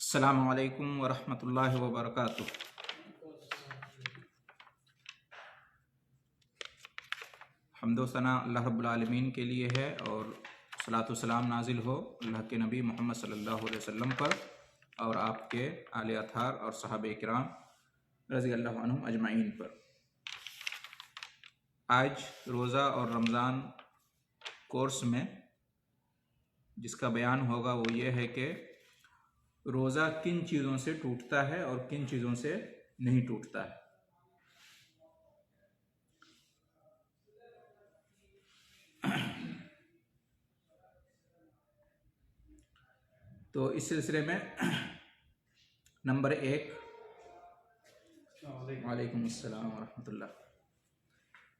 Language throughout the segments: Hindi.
अस्सलामु अलैकुम वरहमतुल्लाहि वबरकातुह। हम्दो सना अल्लाह रब्बुल आलमीन के लिए है और सलातो सलाम नाजिल हो अल्लाह के नबी मोहम्मद सल्लल्लाहु अलैहि वसल्लम पर और आपके आले अथार और सहाबे किराम रज़ी अल्लाह अन्हुम अजमाइन पर। आज रोज़ा और रमज़ान कोर्स में जिसका बयान होगा वो ये है कि रोज़ा किन चीज़ों से टूटता है और किन चीज़ों से नहीं टूटता है। तो इस सिलसिले में नंबर 1, वालेकुम अस्सलाम वरहमतुल्लाह,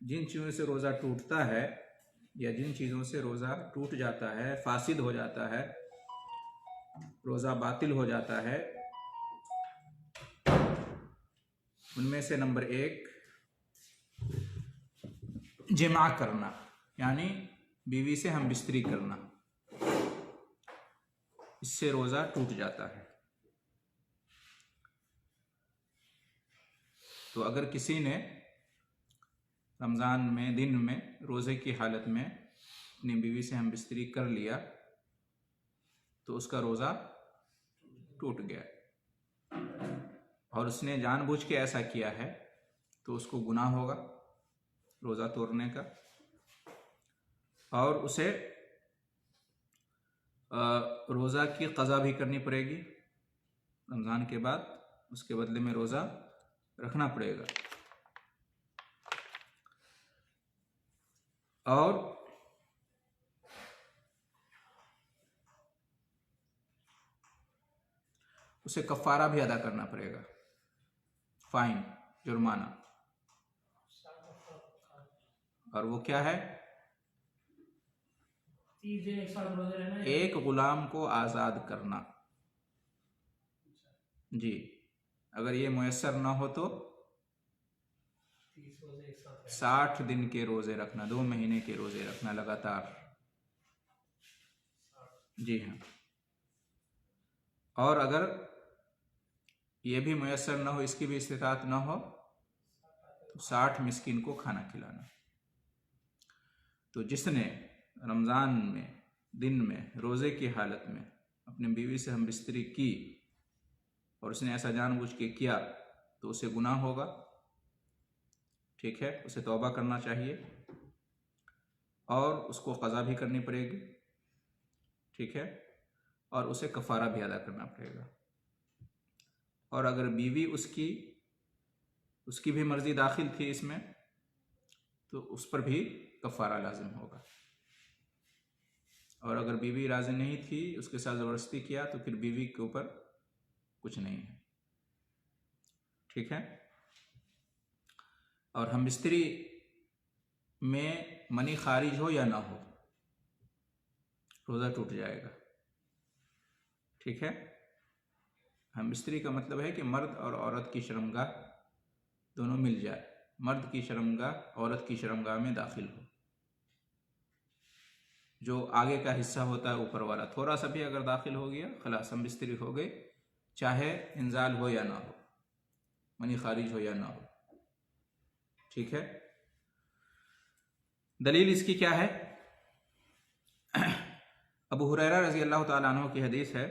जिन चीज़ों से रोज़ा टूटता है या जिन चीज़ों से रोज़ा टूट जाता है, फासिद हो जाता है, रोज़ा बातिल हो जाता है, उनमें से नंबर 1 जिमा करना, यानी बीवी से हम बिस्तरी करना, इससे रोज़ा टूट जाता है। तो अगर किसी ने रमज़ान में दिन में रोज़े की हालत में अपनी बीवी से हम बिस्तरी कर लिया तो उसका रोज़ा टूट गया, और उसने जानबूझ के ऐसा किया है तो उसको गुनाह होगा रोज़ा तोड़ने का, और उसे रोज़ा की क़ज़ा भी करनी पड़ेगी रमज़ान के बाद, उसके बदले में रोज़ा रखना पड़ेगा। और उसे कफ़ारा भी अदा करना पड़ेगा, फ़ाइन, जुर्माना। और वो क्या है? एक ग़ुलाम को आज़ाद करना। जी, अगर ये मुयस्सर ना हो तो 60 दिन के रोज़े रखना, 2 महीने के रोज़े रखना लगातार। जी हाँ। और अगर ये भी मुयस्सर ना हो, इसकी भी इस्तिताअत ना हो, तो 60 मिस्कीन को खाना खिलाना। तो जिसने रमज़ान में दिन में रोज़े की हालत में अपनी बीवी से हम बिस्तरी की और उसने ऐसा जानबूझ के किया तो उसे गुनाह होगा, ठीक है, उसे तौबा करना चाहिए और उसको क़ज़ा भी करनी पड़ेगी, ठीक है, और उसे कफ़ारा भी अदा करना पड़ेगा। और अगर बीवी उसकी भी मर्ज़ी दाखिल थी इसमें तो उस पर भी कफ़ारा लाजिम होगा, और अगर बीवी राज़ी नहीं थी, उसके साथ ज़बरदस्ती किया तो फिर बीवी के ऊपर कुछ नहीं है, ठीक है। और हम बिस्तरी में मनी खारिज हो या ना हो, रोज़ा टूट जाएगा, ठीक है। हम बिस्तरी का मतलब है कि मर्द और औरत की शर्मगाह दोनों मिल जाए, मर्द की शर्मगाह औरत की शर्मगाह में दाखिल हो, जो आगे का हिस्सा होता है ऊपर वाला थोड़ा सा भी अगर दाखिल हो गया, खलास हम बिस्तरी हो गए, चाहे इंजाल हो या ना हो, मनी खारिज हो या ना हो, ठीक है। दलील इसकी क्या है? अबू हुरैरा रज़ी अल्लाह ताला अन्हु की हदीस है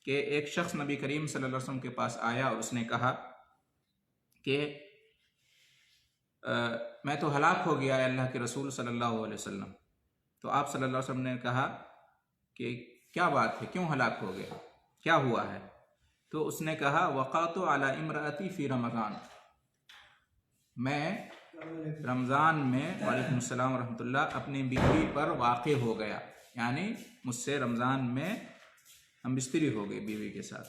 कि एक शख्स नबी करीम सल्लल्लाहु अलैहि वसल्लम के पास आया और उसने कहा कि मैं तो हलाक हो गया है अल्लाह के रसूल सल्लल्लाहु अलैहि वसल्लम। तो आप सल्लल्लाहु अलैहि वसल्लम ने कहा कि क्या बात है, क्यों हलाक हो गया, क्या हुआ है? तो उसने कहा वक़अतु अला इम्राअती फ़ी रमज़ान, मैं रमज़ान में, वालेकुम सलाम व रहमतुल्लाह, अपनी बीवी पर वाक़े हो गया, यानी मुझसे रमज़ान में हम बिस्तरी हो गई बीवी के साथ।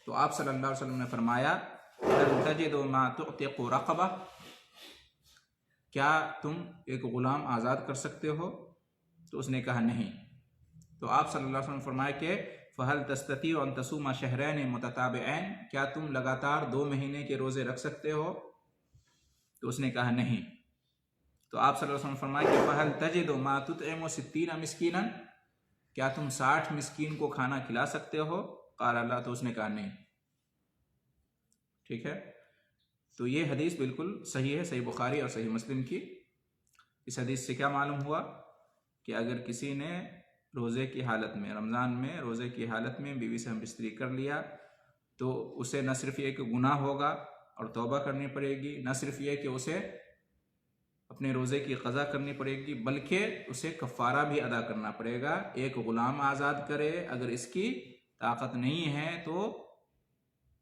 तो आप सल्लल्लाहु अलैहि वसल्लम ने फरमाया हल तजिदु मा तुअतिक़ु रक़बा, क्या तुम एक ग़ुलाम आज़ाद कर सकते हो? तो उसने कहा नहीं। तो आप सल्लल्लाहु अलैहि वसल्लम फरमाए कि फ़हल तस्ततीउ अन तसूमा शहरैन मुतताबिऐन, क्या तुम लगातार 2 महीने के रोज़े रख सकते हो? तो उसने कहा नहीं। तो आप सल्लल्लाहु अलैहि वसल्लम फरमाए कि फ़हल तजिदु मा तुतइमु सित्तीना मिस्कीनन, क्या तुम 60 मिस्कीन को खाना खिला सकते हो? क़ाल अल्लाह, तो उसने कहा नहीं। ठीक है, तो ये हदीस बिल्कुल सही है, सही बुखारी और सही मुस्लिम की। इस हदीस से क्या मालूम हुआ कि अगर किसी ने रोज़े की हालत में, रमज़ान में रोज़े की हालत में बीवी से हम बिस्तरी कर लिया तो उसे न सिर्फ ये कि गुनाह होगा और तौबा करनी पड़ेगी, न सिर्फ ये कि उसे अपने रोज़े की क़ज़ा करनी पड़ेगी, बल्कि उसे कफ़ारा भी अदा करना पड़ेगा। एक ग़ुलाम आज़ाद करे, अगर इसकी ताकत नहीं है तो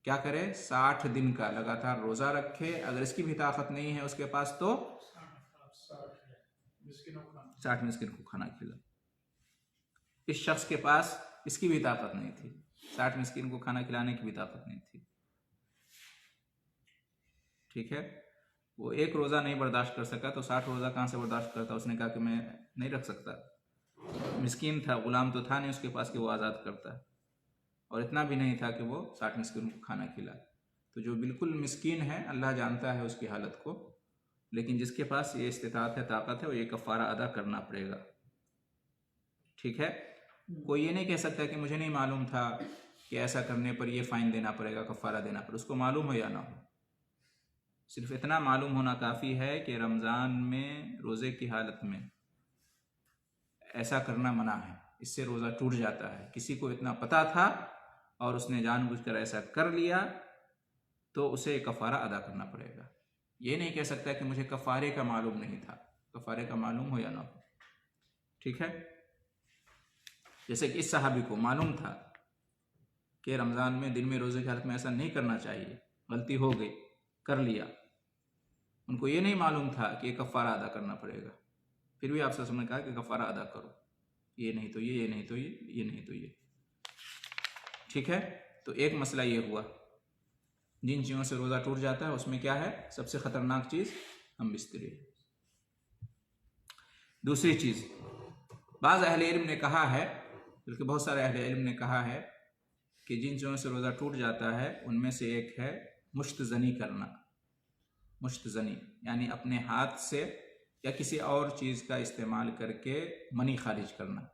क्या करे, 60 दिन का लगातार रोज़ा रखे। अगर इसकी भी ताकत नहीं है उसके पास तो 60 मिस्किन को खाना खिला। इस शख्स के पास इसकी भी ताकत नहीं थी, 60 मिस्किन को खाना खिलाने की भी ताकत नहीं थी। ठीक है, वो एक रोज़ा नहीं बर्दाश्त कर सका तो 60 रोज़ा कहाँ से बर्दाश्त करता। उसने कहा कि मैं नहीं रख सकता। मिस्किन था, गुलाम तो था नहीं उसके पास कि वो आज़ाद करता, और इतना भी नहीं था कि वो 60 मिस्किन को खाना खिला। तो जो बिल्कुल मिस्किन है, अल्लाह जानता है उसकी हालत को, लेकिन जिसके पास ये इस्तिताअत है, ताकत है, वो ये कफ़ारा अदा करना पड़ेगा। ठीक है, कोई ये नहीं कह सकता कि मुझे नहीं मालूम था कि ऐसा करने पर ये फ़ाइन देना पड़ेगा, कफ़ारा देना पड़ेगा। उसको मालूम हो या ना हो, सिर्फ इतना मालूम होना काफ़ी है कि रमज़ान में रोज़े की हालत में ऐसा करना मना है, इससे रोज़ा टूट जाता है। किसी को इतना पता था और उसने जानबूझकर ऐसा कर लिया तो उसे कफ़ारा अदा करना पड़ेगा। ये नहीं कह सकता कि मुझे कफ़ारे का मालूम नहीं था, कफ़ारे का मालूम हो या ना हो। ठीक है, जैसे कि इस सहाबी को मालूम था कि रमज़ान में दिन में रोज़े की हालत में ऐसा नहीं करना चाहिए, गलती हो गई, कर लिया। उनको ये नहीं मालूम था कि कफ़ारा अदा करना पड़ेगा, फिर भी आपसे उसने कहा कि कफ़ारा अदा करो, ये नहीं तो ये नहीं तो ये नहीं तो ये। ठीक है, तो एक मसला ये हुआ, जिन चीज़ों से रोज़ा टूट जाता है उसमें क्या है, सबसे ख़तरनाक चीज़ हम बिस्तरी। दूसरी चीज़, बाज़ अहले इल्म ने कहा है, बल्कि बहुत सारे अहले इल्म ने कहा है कि जिन चीज़ों से रोज़ा टूट जाता है उनमें से एक है मुश्तज़नी करना। मुश्तज़नी यानी अपने हाथ से या किसी और चीज़ का इस्तेमाल करके मनी खारिज करना।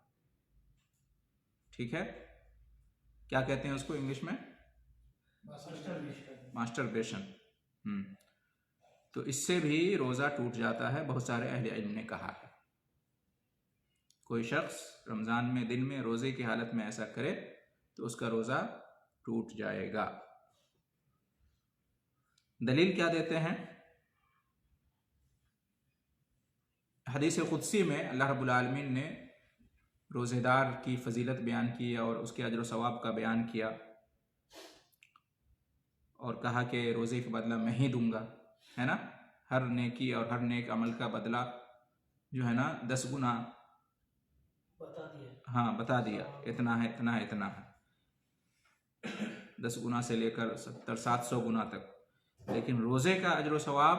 ठीक है, क्या कहते हैं उसको इंग्लिश में, मास्टरबेशन। तो इससे भी रोज़ा टूट जाता है, बहुत सारे अहले इल्म ने कहा है। कोई शख्स रमज़ान में दिन में रोज़े की हालत में ऐसा करे तो उसका रोज़ा टूट जाएगा। दलील क्या देते हैं, हदीस कुदसी में अल्लाह रब्बुल आलमीन ने रोज़ेदार की फजीलत बयान की और उसके अजर सवाब का बयान किया और कहा कि रोज़े का बदला मैं ही दूंगा, है ना। हर नेकी और हर नेक अमल का बदला जो है ना 10 गुना बता दिया। हाँ, बता दिया, इतना है, इतना है, इतना है, 10 गुना से लेकर 70-700 गुना तक। लेकिन रोज़े का अजर सवाब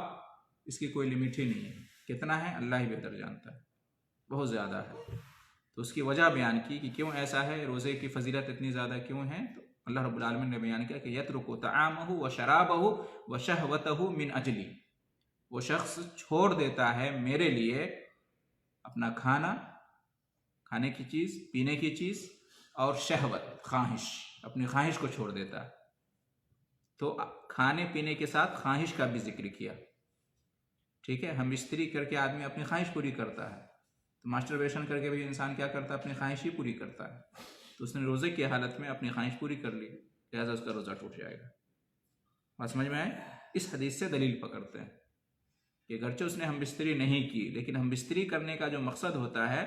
इसकी कोई लिमिट ही नहीं है, कितना है अल्लाह ही बेहतर जानता है, बहुत ज़्यादा है। तो उसकी वजह बयान की कि क्यों ऐसा है, रोज़े की फजीलत इतनी ज़्यादा क्यों है। तो अल्लाह रब्बुल आलमीन ने बयान किया कि यत्रुकु तआमहु व शराबहु व शहवतहु मिन अजली, वो शख्स छोड़ देता है मेरे लिए अपना खाना, खाने की चीज़, पीने की चीज़, और शहवत ख्वाहिश, अपनी ख्वाहिश को छोड़ देता है। तो खाने पीने के साथ ख्वाहिश का भी जिक्र किया। ठीक है, हम स्त्री करके आदमी अपनी ख्वाहिश पूरी करता है, तो मास्टरबेशन करके भी इंसान क्या करता है, अपनी ख्वाहिश ही पूरी करता है। तो उसने रोज़े की हालत में अपनी ख्वाहिश पूरी कर ली, लिहाजा उसका रोज़ा टूट जाएगा। बात समझ में आए। इस हदीस से दलील पकड़ते हैं कि अगरचे उसने हम बिस्तरी नहीं की, लेकिन हम बिस्तरी करने का जो मकसद होता है,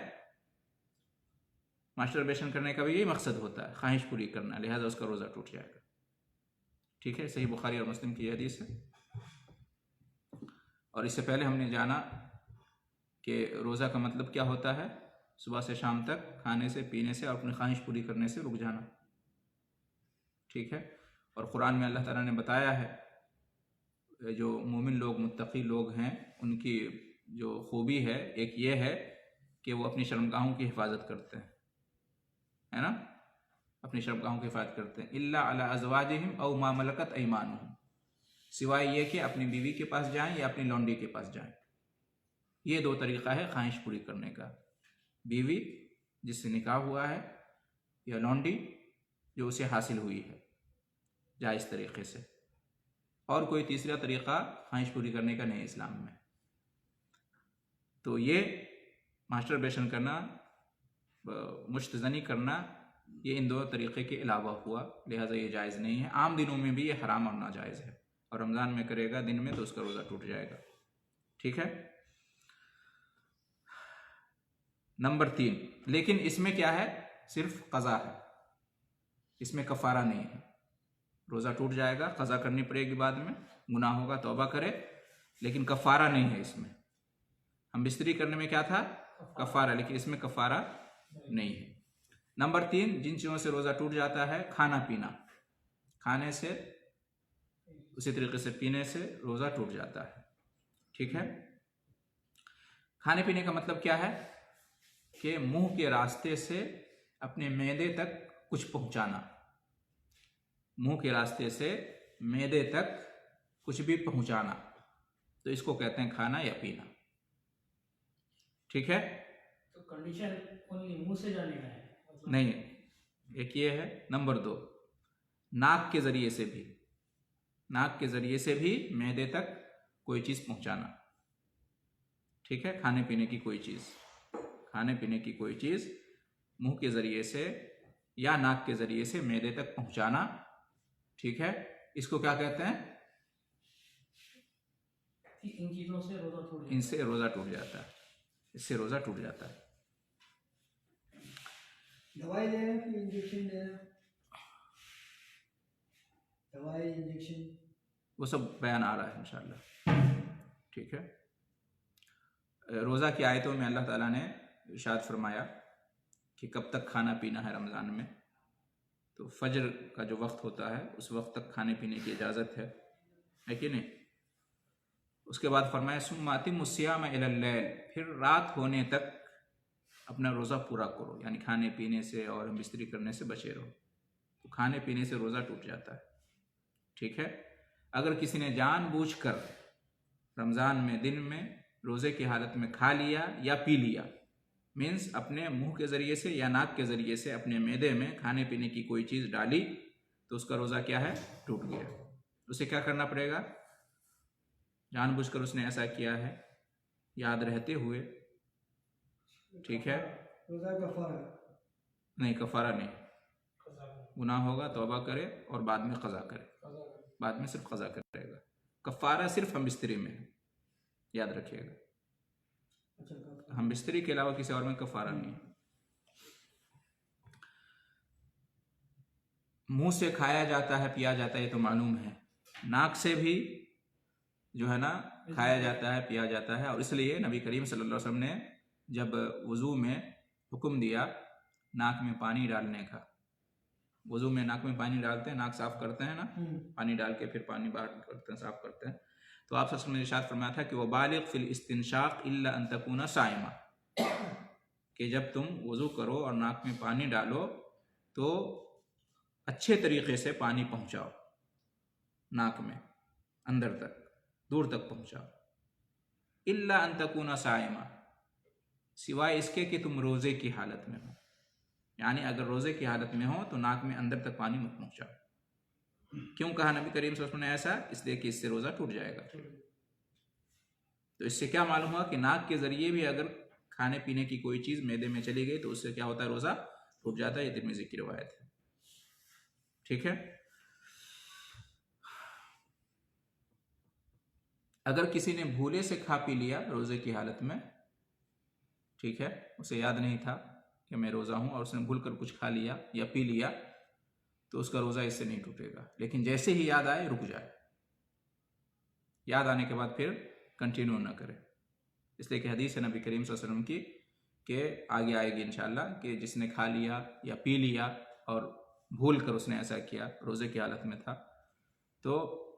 मास्टरबेशन करने का भी यही मकसद होता है, ख्वाहिश पूरी करना, लिहाजा उसका रोज़ा टूट जाएगा। ठीक है, सही बुखारी और मुस्लिम की हदीस है। और इससे पहले हमने जाना कि रोज़ा का मतलब क्या होता है, सुबह से शाम तक खाने से, पीने से और अपनी ख्वाहिश पूरी करने से रुक जाना। ठीक है, और कुरान में अल्लाह ताला ने बताया है जो मोमिन लोग, मुत्तकी लोग हैं, उनकी जो खूबी है एक ये है कि वो अपनी शर्मगाहों की हिफाजत करते हैं, है ना, अपनी शर्मगाहों की हिफाजत करते हैं। इल्ला अला अज़वाजिहिम औ मा मलकत ऐमानुहुम, सिवाय ये कि अपनी बीवी के पास जाएं या अपनी लौंडी के पास जाएं। ये 2 तरीक़ा है ख्वाहिश पूरी करने का, बीवी जिससे निकाह हुआ है या लौंडी जो उसे हासिल हुई है जायज़ तरीक़े से, और कोई तीसरा तरीक़ा ख्वाहिश पूरी करने का नहीं इस्लाम में। तो ये मास्टरबेशन करना, मुश्तज़नी करना, ये इन दो तरीक़े के अलावा हुआ, लिहाजा ये जायज़ नहीं है। आम दिनों में भी ये हराम और नाजायज़ है, और रमज़ान में करेगा दिन में तो उसका रोज़ा टूट जाएगा। ठीक है। नंबर 3, लेकिन इसमें क्या है, सिर्फ क़ज़ा है, इसमें कफ़ारा नहीं है। रोज़ा टूट जाएगा, क़ज़ा करनी पड़ेगी बाद में, गुनाह होगा तौबा करे, लेकिन कफ़ारा नहीं है इसमें। हम बिस्तरी करने में क्या था, कफ़ारा, लेकिन इसमें कफ़ारा नहीं है। नंबर 3, जिन चीज़ों से रोज़ा टूट जाता है, खाना पीना, खाने से उसी तरीके से पीने से रोज़ा टूट जाता है। ठीक है। खाने पीने का मतलब क्या है कि मुंह के रास्ते से अपने मैदे तक कुछ पहुंचाना, मुंह के रास्ते से मैदे तक कुछ भी पहुंचाना, तो इसको कहते हैं खाना या पीना। ठीक है। तो कंडीशन ओनली मुंह से जाने का है मतलब? नहीं, एक ये है। नंबर 2, नाक के जरिए से भी, नाक के जरिए से भी मैदे तक कोई चीज़ पहुंचाना। ठीक है। खाने पीने की कोई चीज़, खाने पीने की कोई चीज़ मुंह के जरिए से या नाक के जरिए से मैदे तक पहुंचाना। ठीक है। इसको क्या कहते हैं, इन चीज़ों से रोज़ा टूट जाता है। इनसे रोज़ा टूट जाता है, इससे रोज़ा टूट जाता है। दवाई दे रहे हैं कि इंजेक्शन दे रहे हैं? दवाई, इंजेक्शन, वो सब बयान आ रहा है इंशाअल्लाह। ठीक है। रोज़ा की आयतों में अल्लाह ताला ने इरशाद फरमाया कि कब तक खाना पीना है रमज़ान में। तो फजर का जो वक्त होता है उस वक्त तक खाने पीने की इजाज़त है कि नहीं। उसके बाद फरमाया सुम्मा अतिम्मु सियाम इलल लैल, फिर रात होने तक अपना रोज़ा पूरा करो, यानी खाने पीने से और बिस्तरी करने से बचे रहो। तो खाने पीने से रोज़ा टूट जाता है। ठीक है। अगर किसी ने जानबूझकर रमज़ान में दिन में रोज़े की हालत में खा लिया या पी लिया, मीन्स अपने मुंह के ज़रिए से या नाक के ज़रिए से अपने मैदे में खाने पीने की कोई चीज़ डाली, तो उसका रोज़ा क्या है, टूट गया। उसे क्या करना पड़ेगा, जानबूझकर उसने ऐसा किया है याद रहते हुए। ठीक है। रोज़ा कफ़ारा नहीं, कफ़ारा नहीं, गुनाह होगा तौबा करे और बाद में क़ज़ा करे, बाद में सिर्फ क़ज़ा करेगा। कफ़ारा सिर्फ हम बिस्तरी में है, याद रखिएगा। हम बिस्तरी के अलावा किसी और में कफ़ारा नहीं है। मुंह से खाया जाता है, पिया जाता है, ये तो मालूम है। नाक से भी जो है ना खाया जाता है, पिया जाता है। और इसलिए नबी करीम सल्लल्लाहु अलैहि वसल्लम ने जब वज़ू में हुक्म दिया नाक में पानी डालने का, वज़ू में नाक में पानी डालते हैं, नाक साफ करते हैं ना, पानी डाल के फिर पानी बाहर करते हैं, साफ करते हैं। तो आप सल्लल्लाहु अलैहि वसल्लम ने इरशाद फरमाया था कि वह बालिग फिल इस्तिंशाक इल्ला अन तकूना साइमा, कि जब तुम वज़ू करो और नाक में पानी डालो तो अच्छे तरीके से पानी पहुंचाओ, नाक में अंदर तक, दूर तक पहुंचाओ। इल्ला अन तकूना साइमा, सिवाय इसके कि तुम रोज़े की हालत में हो, यानी अगर रोज़े की हालत में हो तो नाक में अंदर तक पानी मत पहुंचाओ। क्यों कहा नबी करीम सल्लल्लाहु अलैहि वसल्लम ने ऐसा, इसलिए कि इससे रोज़ा टूट जाएगा। तो इससे क्या मालूम हुआ कि नाक के ज़रिए भी अगर खाने पीने की कोई चीज़ मैदे में चली गई तो उससे क्या होता है, रोज़ा टूट जाता है। ये तिर्मिज़ी की रिवायत है। ठीक है। अगर किसी ने भूले से खा पी लिया रोज़े की हालत में, ठीक है, उसे याद नहीं था कि मैं रोज़ा हूँ और उसने भूल कर कुछ खा लिया या पी लिया, तो उसका रोज़ा इससे नहीं टूटेगा। लेकिन जैसे ही याद आए रुक जाए, याद आने के बाद फिर कंटिन्यू ना करे। इसलिए कि हदीस है नबी करीम सल्लल्लाहु अलैहि वसल्लम की कि आगे आएगी इंशाअल्लाह, कि जिसने खा लिया या पी लिया और भूल कर उसने ऐसा किया, रोज़े की हालत में था, तो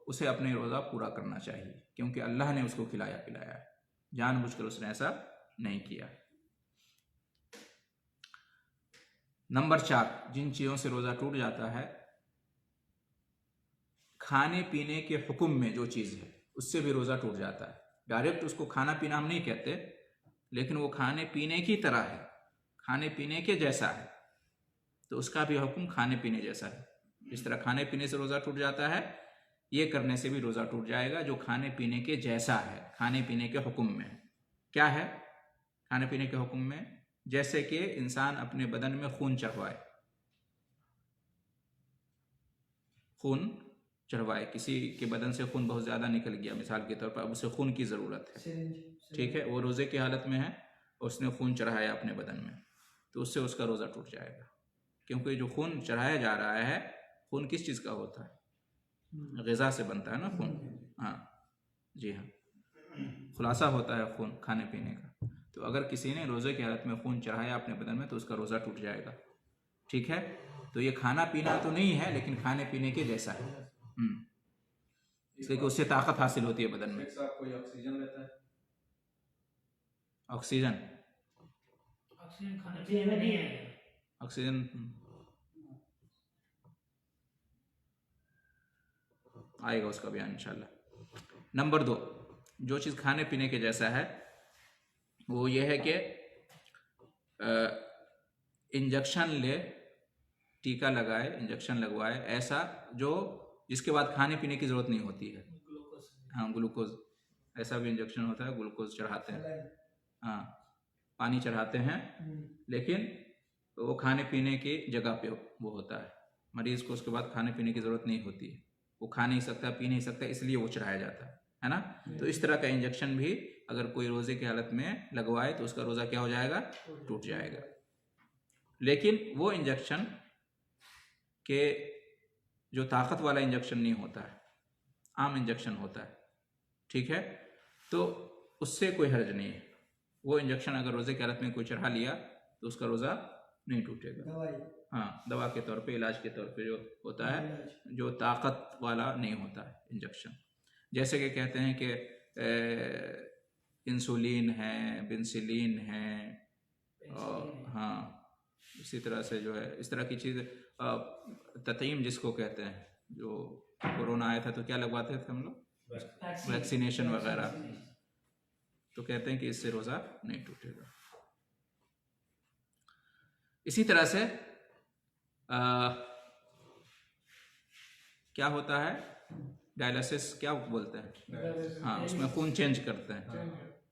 उसे अपने रोज़ा पूरा करना चाहिए, क्योंकि अल्लाह ने उसको खिलाया पिलाया है, जानबूझकर उसने ऐसा नहीं किया। नंबर 4, जिन चीज़ों से रोज़ा टूट जाता है, खाने पीने के हुक्म में जो चीज़ है उससे भी रोज़ा टूट जाता है। डायरेक्ट उसको खाना पीना हम नहीं कहते, लेकिन वो खाने पीने की तरह है, खाने पीने के जैसा है। तो उसका भी हुक्म खाने पीने जैसा है। जिस तरह खाने पीने से रोज़ा टूट जाता है, ये करने से भी रोज़ा टूट जाएगा, जो खाने पीने के जैसा है। खाने पीने के हुक्म में क्या है? खाने पीने के हुक्म में जैसे कि इंसान अपने बदन में खून चढ़वाए, किसी के बदन से खून बहुत ज़्यादा निकल गया मिसाल के तौर पर, अब उसे खून की ज़रूरत है, ठीक है, वो रोज़े की हालत में है, उसने खून चढ़ाया अपने बदन में, तो उससे उसका रोज़ा टूट जाएगा। क्योंकि जो खून चढ़ाया जा रहा है, खून किस चीज़ का होता है? ग़िज़ा से बनता है ना खून। हाँ जी हाँ, खुलासा होता है खून खाने पीने का। तो अगर किसी ने रोज़े की हालत में खून चढ़ाया अपने बदन में तो उसका रोज़ा टूट जाएगा, ठीक है। तो ये खाना पीना तो नहीं है, लेकिन खाने पीने के जैसा है, इसलिए कि उससे ताकत हासिल होती है बदन में। कोई ऑक्सीजन लेता है? ऑक्सीजन खाने पीने में नहीं है। ऑक्सीजन आएगा उसका बयान इंशाल्लाह। नंबर 2, जो चीज़ खाने पीने के जैसा है वो ये है कि इंजेक्शन ले, टीका लगाए, इंजेक्शन लगवाए, ऐसा जो जिसके बाद खाने पीने की ज़रूरत नहीं होती है। हाँ, ग्लूकोज, ऐसा भी इंजेक्शन होता है, ग्लूकोज चढ़ाते हैं, हाँ पानी चढ़ाते हैं, लेकिन वो खाने पीने की जगह पे वो होता है। मरीज़ को उसके बाद खाने पीने की ज़रूरत नहीं होती है, वो खा नहीं सकता, पी नहीं सकता, इसलिए वो चढ़ाया जाता है ना। तो इस तरह का इंजेक्शन भी अगर कोई रोज़े की हालत में लगवाए तो उसका रोज़ा क्या हो जाएगा? टूट जाएगा। लेकिन वो इंजेक्शन के जो ताकत वाला इंजेक्शन नहीं होता है, आम इंजेक्शन होता है, ठीक है, तो उससे कोई हर्ज नहीं है। वो इंजेक्शन अगर रोज़े की हालत में कोई चढ़ा लिया तो उसका रोज़ा नहीं टूटेगा। हाँ, दवा के तौर पे, इलाज के तौर पे जो होता है, जो ताकत वाला नहीं होता है इंजेक्शन। जैसे कि कहते हैं कि इंसुलिन है, पेनिसिलिन है, और हाँ इसी तरह से जो है इस तरह की चीज़, ततीम जिसको कहते हैं, जो कोरोना आया था तो क्या लगवाते थे हम लोग? वैक्सीनेशन वगैरह। तो कहते हैं कि इससे रोज़ा नहीं टूटेगा। इसी तरह से क्या होता है, डायलिसिस क्या बोलते हैं, हाँ उसमें खून चेंज करते हैं,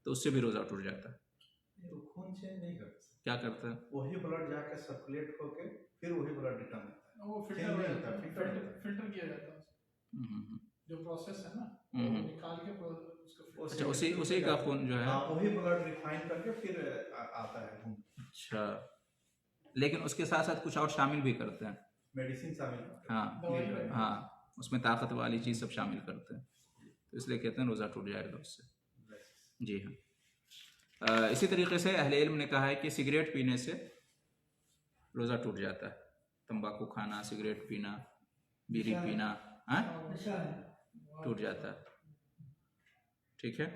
तो उससे भी रोज़ा टूट जाता है। तो खून चेंज नहीं करते, क्या करते हैं? वही ब्लड जाके सर्कुलेट होके फिर वही ब्लड रिटर्न होता है, वो फिल्टर किया जाता है, जो प्रोसेस है ना, वो निकाल के उसको अच्छा, उसी का खून जो है, हाँ वही ब्लड रिफाइन करके फिर आता है खून। अच्छा, लेकिन उसके साथ साथ कुछ और शामिल भी करते हैं, मेडिसिन शामिल करते हैं। हाँ हाँ, उसमें ताकत वाली चीज़ सब शामिल करते हैं, तो इसलिए कहते हैं रोज़ा टूट जाएगा उससे। जी हाँ, इसी तरीके से अहले इल्म ने कहा है कि सिगरेट पीने से रोज़ा टूट जाता है। तंबाकू खाना, सिगरेट पीना, बीड़ी पीना, हाँ टूट जाता है, ठीक है।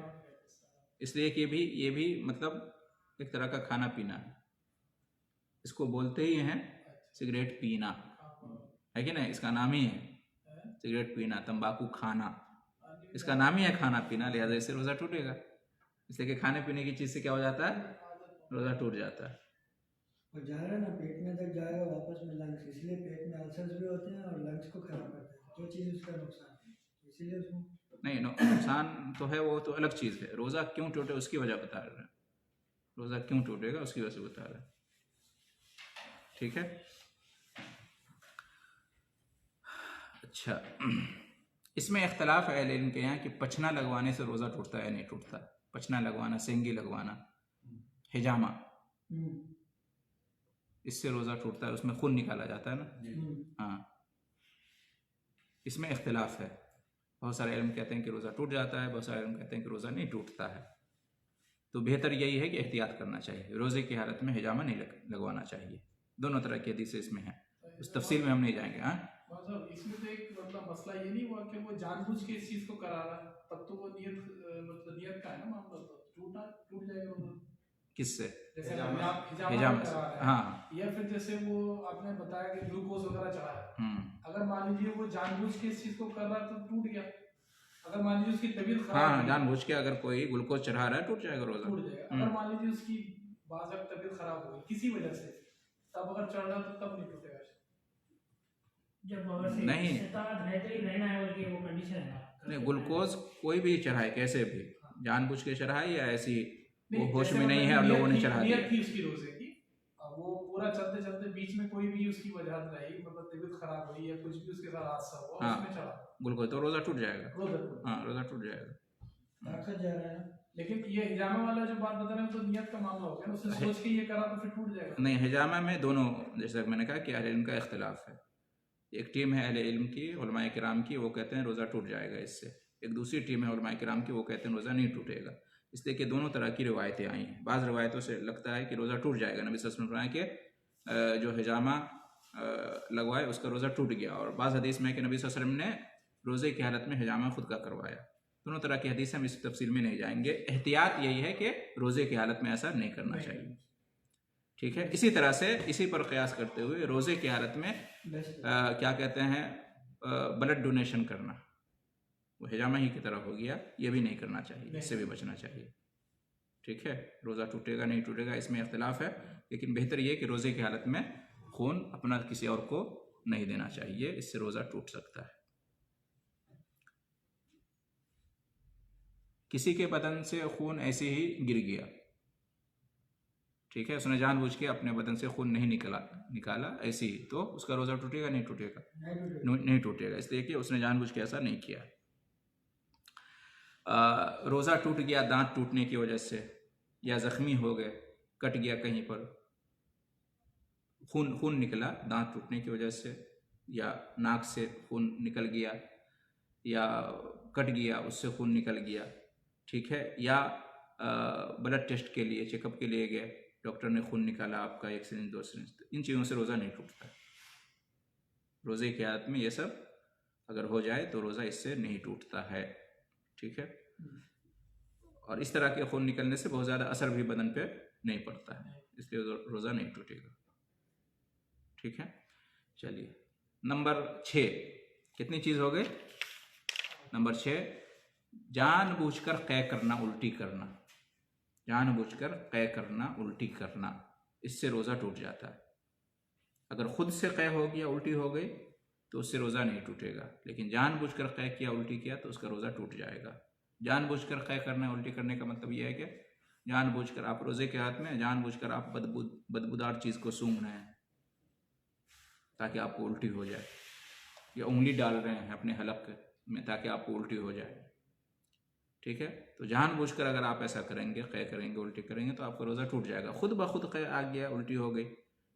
इसलिए कि ये भी मतलब एक तरह का खाना पीना है, इसको बोलते ही हैं सिगरेट पीना, है कि नहीं, इसका नाम ही है सिगरेट पीना, तंबाकू खाना, इसका नाम ही है खाना पीना, लिहाजा इससे रोज़ा टूटेगा। इसलिए कि खाने पीने की चीज़ से क्या हो जाता है? रोज़ा टूट जाता है। और जा रहा है ना, पेट में तक जाएगा वापस में लंग्स, इसलिए पेट में अल्सर्स भी होते हैं और लंग्स को खराब करते हैं, जो चीज़ उसका नुकसान है, इसीलिए उसमें नहीं, नुकसान तो है, वो तो अलग चीज़ है। रोज़ा क्यों टूटे उसकी वजह बता रहे हैं, रोज़ा क्यों टूटेगा उसकी वजह से बता रहे हैं, ठीक है। अच्छा, इसमें इख्तलाफ है अहले इल्म के यहाँ कि पछना लगवाने से रोज़ा टूटता है या नहीं टूटता। पछना लगवाना, सेंगी लगवाना, हिजामा, इससे रोज़ा टूटता है, उसमें खून निकाला जाता है ना। हाँ, इसमें इख्तलाफ है। बहुत सारे इल्म कहते हैं कि रोज़ा टूट जाता है, बहुत सारे इल्म कहते हैं कि रोज़ा नहीं टूटता है। तो बेहतर यही है कि एहतियात करना चाहिए, रोज़े की हालत में हिजामा नहीं लगवाना चाहिए। दोनों तरह की हदीसें इसमें हैं, उस तफसील में हम नहीं जाएंगे। हाँ, मतलब इसमें तो एक मतलब मसला ये नहीं हुआ कि वो जानबूझ के इस चीज को करा रहा है, तब तो वो नियत मतलब नियत का है ना मामला, तो टूट जाएगा रोज़ा। किससे? जैसे हिजामा से, हाँ, या फिर जैसे वो आपने बताया कि ग्लूकोज वगैरह चढ़ाया, अगर मान लीजिए वो जानबूझ के इस चीज को कर रहा है तो टूट गया। अगर मान लीजिए उसकी तबीयत खराब, हाँ जानबूझ के अगर कोई ग्लूकोज चढ़ा रहा है टूट जाएगा रोज़ा, टूट जाएगा। अगर मान लीजिए उसकी बाज़ तबीयत खराब हो गई किसी वजह से, तब अगर चढ़ रहा तो तब नहीं टूटेगा। जब अगर से नहीं। इस्ताद रहते ही रहना है बल्कि वो कंडीशन है ना, नहीं, ग्लूकोज कोई भी चढ़ाए कैसे भी, जानबूझ के चढ़ाए या ऐसी वो नहीं, होश जैसे में नहीं मतलब है और नियत लोगों ने थी- चढ़ा नियत दिया। थी उसकी रोजे की, अब वो पूरा चलते चलते बीच में कोई भी उसकी वजह रही, मतलब तबीयत खराब हुई या कुछ भी उसके साथ हादसा हुआ, हाँ। उसमें चढ़ा ग्लूकोज तो रोजा टूट जाएगा। रोजा टूट। हाँ, रोजा टूट जाएगा। ताकत जा रहा है ना। लेकिन ये हिजामा वाला जो बात बता रहे हैं तो नियत का मामला हो गया ना, उसने सोच के ये करा तो फिर टूट जाएगा। नहीं, हिजामा में दोनों, जैसे मैंने कहा कि अहले इल्म का इख्तिलाफ है। एक टीम है अहले इल्म की, उलमाए किराम की, वो कहते हैं रोज़ा टूट जाएगा इससे। एक दूसरी टीम है उलमाए किराम की, वो कहते हैं रोज़ा नहीं टूटेगा। इसलिए कि दोनों तरह की रिवायतें आई हैं। बाज़ रिवायतों से लगता है कि रोज़ा टूट जाएगा, नबी सल्लल्लाहु अलैहि वसल्लम के जो हिजामा लगवाए उसका रोज़ा टूट गया, और बाज़ हदीस में कि नबी सल्लल्लाहु अलैहि वसल्लम ने रोज़े की हालत में हिजामा खुद का करवाया। दोनों तरह की हदीस, हम इस तफसील में नहीं जाएंगे। एहतियात यही है कि रोज़े की हालत में ऐसा नहीं करना चाहिए। ठीक है। इसी तरह से इसी पर क़यास करते हुए रोज़े की हालत में बेस्ट क्या कहते हैं, ब्लड डोनेशन करना, वो हिजामा ही की तरह हो गया, ये भी नहीं करना चाहिए, इससे भी बचना चाहिए। ठीक है। रोज़ा टूटेगा नहीं टूटेगा इसमें इख्तिलाफ है, लेकिन बेहतर ये कि रोज़े की हालत में खून अपना किसी और को नहीं देना चाहिए, इससे रोज़ा टूट सकता है। किसी के बदन से खून ऐसे ही गिर गया, ठीक है, उसने जानबूझ के अपने बदन से खून नहीं निकाला ऐसे ही, तो उसका रोज़ा टूटेगा नहीं टूटेगा? नहीं टूटेगा, इसलिए कि उसने जानबूझ के ऐसा नहीं किया। रोज़ा टूट गया दांत टूटने की वजह से, या ज़ख्मी हो गए, कट गया कहीं पर, खून निकला दांत टूटने की वजह से, या नाक से खून निकल गया, या कट गया उससे खून निकल गया, ठीक है, या ब्लड टेस्ट के लिए चेकअप के लिए गए, डॉक्टर ने खून निकाला आपका 1 सिरिंज 2 सिरिंज, तो इन चीज़ों से रोज़ा नहीं टूटता। रोज़े की हालत में ये सब अगर हो जाए तो रोज़ा इससे नहीं टूटता है। ठीक है। और इस तरह के खून निकलने से बहुत ज़्यादा असर भी बदन पे नहीं पड़ता है, इसलिए रोज़ा नहीं टूटेगा। ठीक है। चलिए नंबर 6, कितनी चीज़ हो गई? नंबर 6, जानबूझकर क़ै करना, उल्टी करना। जानबूझकर क़ै करना, उल्टी करना, इससे रोज़ा टूट जाता है। अगर ख़ुद से क़ै हो गया, उल्टी हो गई, तो उससे रोज़ा नहीं टूटेगा, लेकिन जानबूझकर क़ै किया, उल्टी किया, तो उसका रोज़ा टूट जाएगा। जानबूझकर क़ै करना, उल्टी करने का मतलब यह है कि जानबूझकर आप रोज़े के हाथ में जानबूझकर आप बदबूदार चीज़ को सूंघ रहे हैं ताकि आपको उल्टी हो जाए, या उंगली डाल रहे हैं अपने हलक में ताकि आपको उल्टी हो जाए। ठीक है। तो जानबूझकर अगर आप ऐसा करेंगे, क़ै करेंगे, उल्टी करेंगे, तो आपका रोज़ा टूट जाएगा। खुद ब खुद क़ै आ गया, उल्टी हो गई,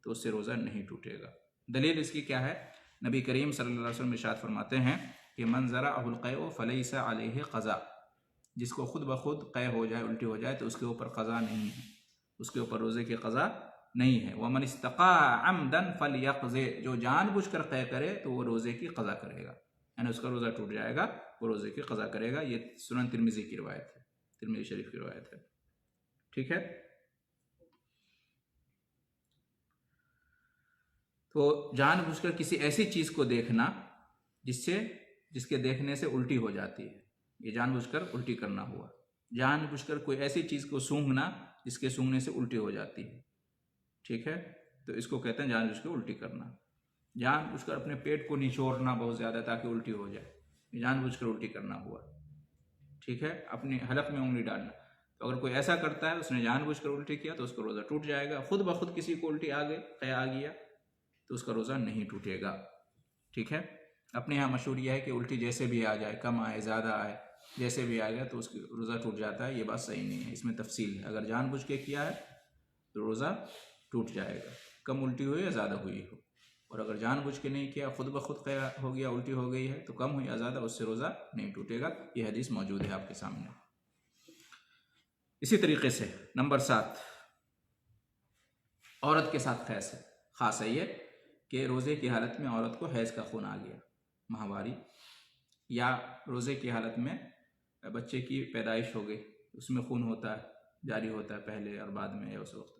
तो उससे रोज़ा नहीं टूटेगा। दलील इसकी क्या है? नबी करीम सल्लल्लाहु अलैहि वसल्लम इरशाद फरमाते हैं कि मन ज़रअहुल क़ै फ़लैसा अलैहि क़ज़ा, जिसको खुद ब खुद क़ै हो जाए, उल्टी हो जाए, तो उसके ऊपर क़ज़ा नहीं है, उसके ऊपर रोज़े की क़ज़ा नहीं है। वमन इस्तक़ा अमदन फ़लयक़ज़े, जो जानबूझकर क़ै करे तो वो रोज़े की क़ज़ा करेगा, यानी उसका रोज़ा टूट जाएगा, वो रोज़े की क़ज़ा करेगा। ये सुनन तिरमिज़ी की रिवायत है, तिरमिज़ी शरीफ की रिवायत है। ठीक है। तो जानबूझकर किसी ऐसी चीज़ को देखना जिसके देखने से उल्टी हो जाती है, ये जानबूझकर उल्टी करना हुआ। जानबूझकर कोई ऐसी चीज़ को सूंघना जिसके सूंघने से उल्टी हो जाती है। ठीक है। तो इसको कहते हैं जानबूझकर उल्टी करना। जानबूझकर अपने पेट को निचोड़ना बहुत ज़्यादा ताकि उल्टी हो जाए, जानबूझकर उल्टी करना हुआ। ठीक है। अपने हलक में उंगली डालना, तो अगर कोई ऐसा करता है, उसने जानबूझकर उल्टी किया, तो उसका रोज़ा टूट जाएगा। खुद ब खुद किसी को उल्टी आ गई, क़ै आ गया, तो उसका रोज़ा नहीं टूटेगा। ठीक है। अपने यहाँ मशहूर यह है कि उल्टी जैसे भी आ जाए, कम आए ज़्यादा आए, जैसे भी आ गया तो उसकी रोज़ा टूट जाता है। ये बात सही नहीं है, इसमें तफसील है। अगर जानबूझ के किया है तो रोज़ा टूट जाएगा, कम उल्टी हुई या ज़्यादा हुई हो। और अगर जानबूझ के नहीं किया, खुद ब खुद क़ै हो गया, उल्टी हो गई है, तो कम हुई या ज़्यादा, उससे रोज़ा नहीं टूटेगा। ये हदीस मौजूद है आपके सामने। इसी तरीके से नंबर 7, औरत के साथ ख़ास है ये कि रोज़े की हालत में औरत को हैज़ का खून आ गया, माहवारी, या रोज़े की हालत में बच्चे की पैदाइश हो गई, उसमें खून होता है, जारी होता है पहले और बाद में या उस वक्त।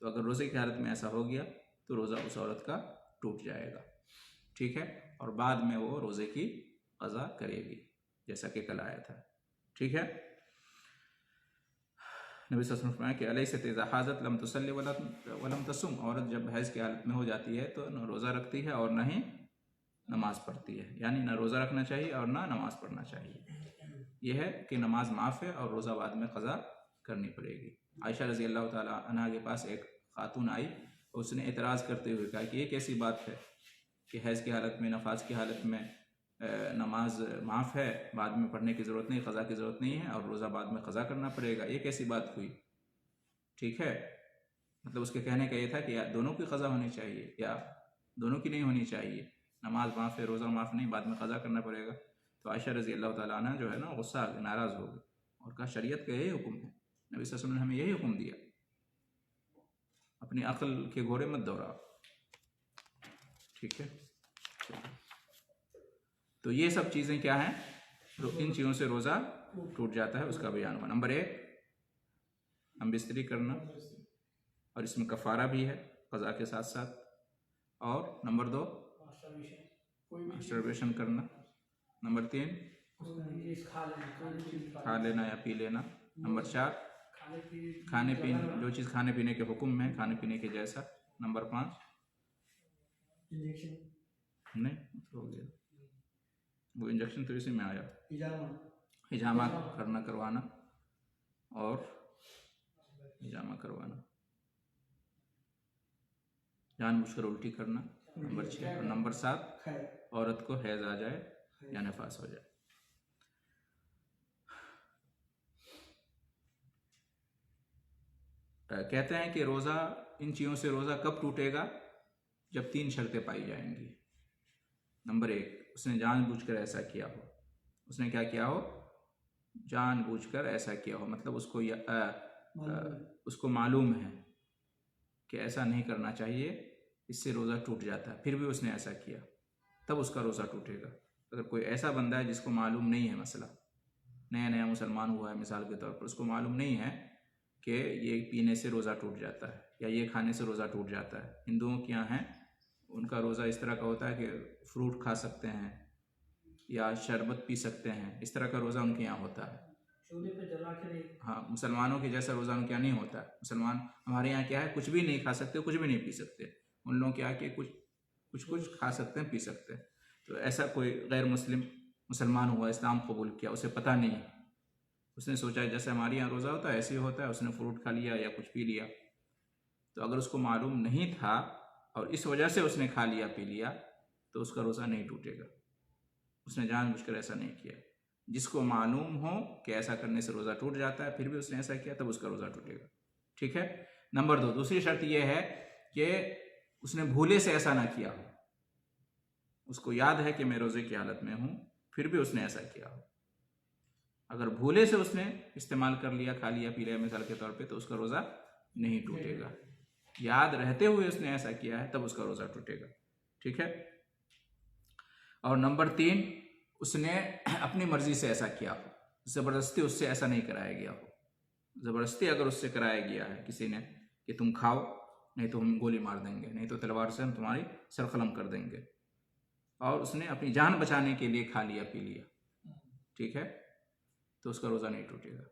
तो अगर रोज़े की हालत में ऐसा हो गया तो रोज़ा उस औरत का टूट जाएगा। ठीक है। और बाद में वो रोज़े की क़ज़ा करेगी, जैसा कि कल आया था। ठीक है। नबी सल्लल्लाहु अलैहि वसल्लम फरमाया कि अलैसत इज़ा हाज़त लम तुसल्ली वलम तसुम, औरत जब हैज़ की हालत में हो जाती है तो न रोज़ा रखती है और न ही नमाज पढ़ती है, यानी ना रोज़ा रखना चाहिए और ना नमाज पढ़ना चाहिए। यह है कि नमाज माफ़ है और रोज़ा बाद में क़ज़ा करनी पड़ेगी। आयशा रज़ी अल्लाह ताला अन्हा के पास एक खातून आई, उसने एतराज़ करते हुए कहा कि ये कैसी बात है कि हैज़ की हालत में, नफाज की हालत में नमाज माफ़ है, बाद में पढ़ने की ज़रूरत नहीं, क़ज़ा की ज़रूरत नहीं है, और रोज़ा बाद में क़ज़ा करना पड़ेगा, ये कैसी बात हुई। ठीक है, मतलब उसके कहने का ये था कि या दोनों की क़ज़ा होनी चाहिए या दोनों की नहीं होनी चाहिए, नमाज माफ़ है, रोज़ा माफ़ नहीं, बाद में क़ज़ा करना पड़ेगा। तो आयशा रज़ी अल्लाह ताला अन्हा जो है ना, गुस्सा आ गई, नाराज़ हो गई और कहा शरीयत का यही हुक्म है, नबी सल्लल्लाहु अलैहि वसल्लम ने हमें यही हुक्म दिया, अपनी अक्ल के घोड़े मत दौड़ाओ। ठीक है, तो ये सब चीज़ें क्या हैं, इन चीज़ों से रोज़ा टूट जाता है, उसका बयान हुआ। नंबर 1 हम बिस्तरी करना, और इसमें कफ़ारा भी है क़ज़ा के साथ साथ। और नंबर 2 मास्टरबेशन करना। नंबर 3 खा लेना या पी लेना। नंबर 4 खाने पीने, जो चीज़ खाने पीने के हुक्म है, खाने पीने के जैसा। नंबर 5 इंजेक्शन नहीं हो गया, वो इंजेक्शन तो इसी में आया, हिजामा हिजामा करना, करवाना, और हिजामा करवाना, जानबूझकर उल्टी करना। नंबर 6 और नंबर 7 खाए औरत को हैज़ आ जाए या नफास हो जाए। कहते हैं कि रोज़ा, इन चीज़ों से रोज़ा कब टूटेगा, जब 3 शर्तें पाई जाएंगी। नंबर 1 उसने जानबूझकर ऐसा किया हो, उसने क्या किया हो, जानबूझकर ऐसा किया हो, मतलब उसको मालूम है कि ऐसा नहीं करना चाहिए, इससे रोज़ा टूट जाता है, फिर भी उसने ऐसा किया, तब उसका रोज़ा टूटेगा। अगर कोई ऐसा बंदा है जिसको मालूम नहीं है, मसला नया नया मुसलमान हुआ है मिसाल के तौर पर, उसको मालूम नहीं है कि ये पीने से रोज़ा टूट जाता है या ये खाने से रोज़ा टूट जाता है। हिंदुओं के यहाँ है, उनका रोज़ा इस तरह का होता है कि फ्रूट खा सकते हैं या शरबत पी सकते हैं, इस तरह का रोज़ा उनके यहाँ होता है। चूल्हे पे जला के हाँ, मुसलमानों के जैसा रोज़ा उनके यहाँ नहीं होता। मुसलमान, हमारे यहाँ क्या है, कुछ भी नहीं खा सकते, कुछ भी नहीं पी सकते। उन लोगों के यहाँ के कुछ खा सकते हैं, पी सकते हैं। तो ऐसा कोई गैर मुस्लिम मुसलमान हुआ, इस्लाम कबूल किया, उसे पता नहीं, उसने सोचा जैसे हमारे यहाँ रोज़ा होता है ऐसे ही होता है, उसने फ्रूट खा लिया या कुछ पी लिया। तो अगर उसको मालूम नहीं था और इस वजह से उसने खा लिया पी लिया, तो उसका रोज़ा नहीं टूटेगा, उसने जानबूझकर ऐसा नहीं किया। जिसको मालूम हो कि ऐसा करने से रोज़ा टूट जाता है, फिर भी उसने ऐसा किया, तब उसका रोज़ा टूटेगा। ठीक है। नंबर 2 दूसरी शर्त यह है कि उसने भूले से ऐसा ना किया हो, उसको याद है कि मैं रोज़े की हालत में हूँ, फिर भी उसने ऐसा किया हो। अगर भूले से उसने इस्तेमाल कर लिया, खा लिया पी लिया मिसाल के तौर पे, तो उसका रोज़ा नहीं टूटेगा। याद रहते हुए उसने ऐसा किया है, तब उसका रोज़ा टूटेगा। ठीक है। और नंबर 3 उसने अपनी मर्जी से ऐसा किया हो, ज़बरदस्ती उससे ऐसा नहीं कराया गया हो। ज़बरदस्ती अगर उससे कराया गया है किसी ने कि तुम खाओ, नहीं तो हम गोली मार देंगे, नहीं तो तलवार से हम तुम्हारी सरकलम कर देंगे, और उसने अपनी जान बचाने के लिए खा लिया पी लिया, ठीक है, तो उसका रोज़ा नहीं टूटेगा।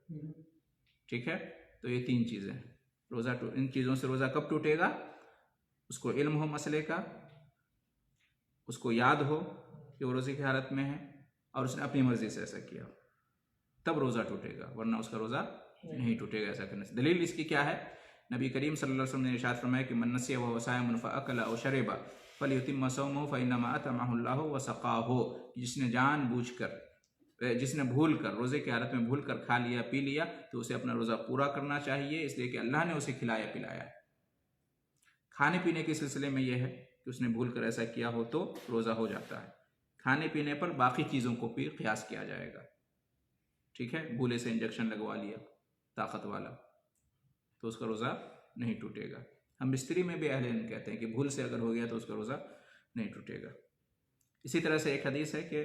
ठीक है। तो ये 3 चीज़ें हैं रोज़ा, इन चीज़ों से रोज़ा कब टूटेगा, उसको इल्म हो मसले का, उसको याद हो कि वो रोज़े की हालत में है, और उसने अपनी मर्जी से ऐसा किया, तब रोज़ा टूटेगा, वरना उसका रोज़ा नहीं टूटेगा ऐसा करने से। दलील इसकी क्या है, नबी करीम सल्लल्लाहु अलैहि वसल्लम ने इरशाद फरमाया कि मन नसिया व सायमुन फअकला औ शरिबा फलयुतिम्म सौमहु फइन्नमा अतमहु अल्लाहु व सक़ाहु। जिसने जानबूझकर, जिसने भूल कर, रोज़े की हालत में भूल कर खा लिया पी लिया, तो उसे अपना रोज़ा पूरा करना चाहिए, इसलिए कि अल्लाह ने उसे खिलाया पिलाया। खाने पीने के सिलसिले में यह है कि उसने भूल कर ऐसा किया हो तो रोज़ा हो जाता है। खाने पीने पर बाकी चीज़ों को भी क़ियास किया जाएगा। ठीक है। भूले से इंजेक्शन लगवा लिया ताकत वाला, तो उसका रोज़ा नहीं टूटेगा। हम बिस्तरी में भी अहले इल्म कहते हैं कि भूल से अगर हो गया तो उसका रोज़ा नहीं टूटेगा। इसी तरह से एक हदीस है कि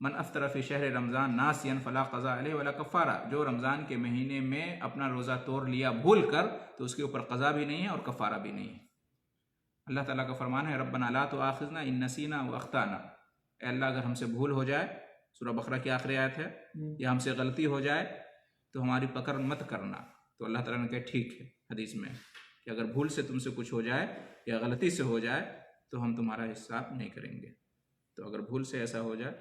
मन अफ्तर फ़ी शहर रमज़ान नासियन फ़ला क़ज़ा अलैहि वला कफ़ारा। जो रमज़ान के महीने में अपना रोज़ा तोड़ लिया भूल कर, तो उसके ऊपर क़ज़ा भी नहीं है और कफ़ारा भी नहीं है। अल्लाह ताला का फरमान है, रब्बना ला तुआखिज़ना इन नसीना व अख्ताना। अल्लाह अगर हमसे भूल हो जाए, सूरह बकरा की आखिरी आयत है, या हमसे गलती हो जाए तो हमारी पकड़ मत करना। तो अल्लाह ताला ने कहा ठीक है हदीस में कि अगर भूल से तुमसे कुछ हो जाए या गलती से हो जाए तो हम तुम्हारा हिसाब नहीं करेंगे। तो अगर भूल से ऐसा हो जाए